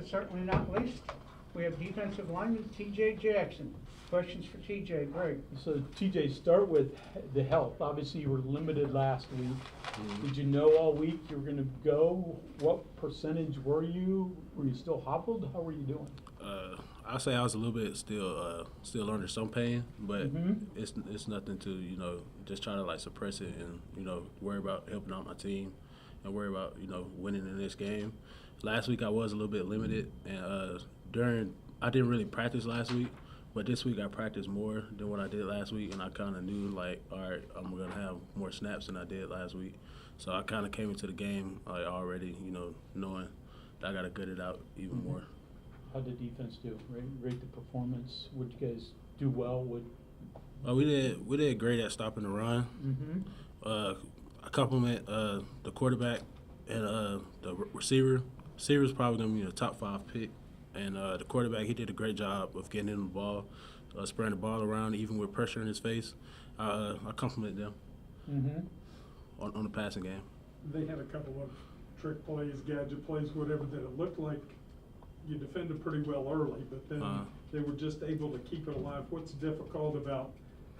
but certainly not least, we have defensive lineman T.J. Jackson. Questions for T.J. Greg? So TJ, start with the health. Obviously you were limited last week. Did you know all week you were going to go? What percentage were you? Were you still hobbled? How were you doing? I'll say I was a little bit still under some pain, but it's nothing to, you know, just try to like suppress it and, you know, worry about helping out my team and worry about, you know, winning in this game. Last week I was a little bit limited, and I didn't really practice last week, but this week I practiced more than what I did last week, and I kind of knew like, all right, I'm gonna have more snaps than I did last week. So I kind of came into the game like already, you know, knowing that I got to gut it out even more. How did defense do? Rate the performance. Would you guys do well? We did great at stopping the run. I compliment the quarterback and the receiver. Receiver's probably gonna be the top 5 pick, and the quarterback, he did a great job of getting in the ball, spreading the ball around, even with pressure in his face. I compliment them on the passing game. They had a couple of trick plays, gadget plays, whatever, that it looked like you defended pretty well early, but then they were just able to keep it alive. What's difficult about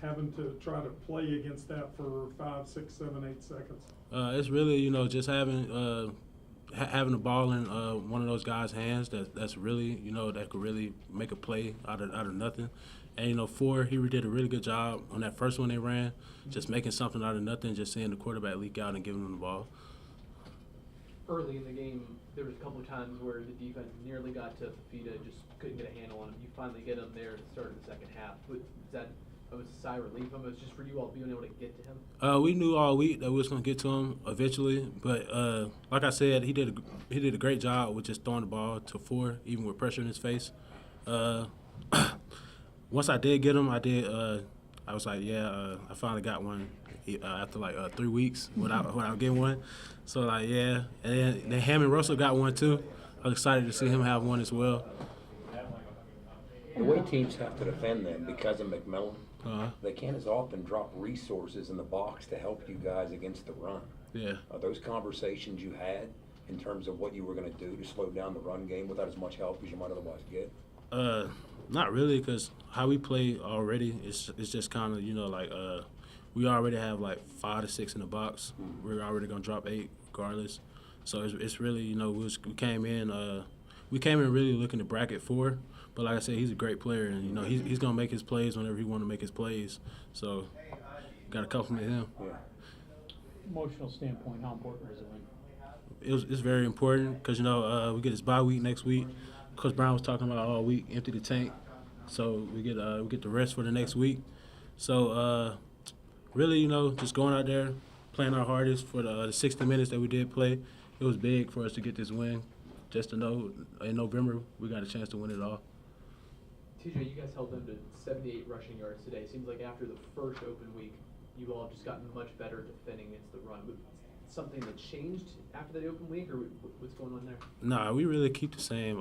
having to try to play against that for 5, 6, 7, 8 seconds? It's really, you know, just having the ball in one of those guys' hands that's really, you know, that could really make a play out of nothing. And, you know, he did a really good job on that first one they ran, just making something out of nothing, just seeing the quarterback leak out and giving him the ball. Early in the game, there was a couple of times where the defense nearly got to Fafita, just couldn't get a handle on him. You finally get him there at the start of the second half. Was that a sigh of relief almost just for you all being able to get to him? We knew all week that we was going to get to him eventually, but like I said, he did a great job with just throwing the ball to 4, even with pressure in his face. Once I did get him, I was like, I finally got one after like 3 weeks without getting one. So like, yeah, and then Hammond Russell got one too. I was excited to see him have one as well. The way teams have to defend them because of McMillan, they can't as often drop resources in the box to help you guys against the run. Yeah. Are those conversations you had in terms of what you were going to do to slow down the run game without as much help as you might otherwise get? Not really, because how we play already, it's just kind of, you know, like we already have like 5 to 6 in the box. We're already going to drop 8 regardless. So it's really, you know, we came in really looking to bracket 4. But like I said, he's a great player, and, you know, he's going to make his plays whenever he want to make his plays. So got to compliment him. Yeah. Emotional standpoint, how important is it? It's very important because, you know, we get his bye week next week. Coach Brown was talking about all week, empty the tank. So we get the rest for the next week. So really, you know, just going out there, playing our hardest for the 60 minutes that we did play. It was big for us to get this win. Just to know in November we got a chance to win it all. TJ, you guys held them to 78 rushing yards today. Seems like after the first open week, you all have just gotten much better defending against the run. Something that changed after that open week, or what's going on there? Nah, we really keep the same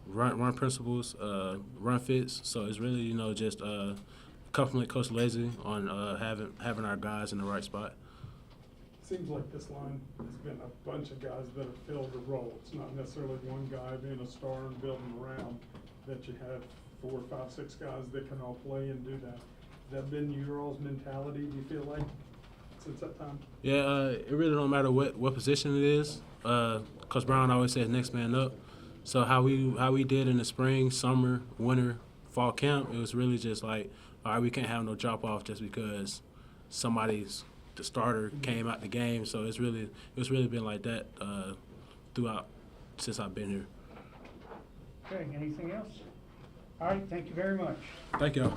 run principles, run fits. So it's really, you know, just compliment Coach Lazy on having our guys in the right spot. Seems like this line has been a bunch of guys that have filled a role. It's not necessarily one guy being a star and building around, that you have 4, 5, 6 guys that can all play and do that. Has that been your all's mentality, do you feel like, since that time? Yeah, it really don't matter what position it is. Coach Brown always says next man up. So how we did in the spring, summer, winter, fall camp, it was really just like, all right, we can't have no drop off just because the starter came out the game. So it's really been like that throughout since I've been here. Okay, anything else? All right, thank you very much. Thank you.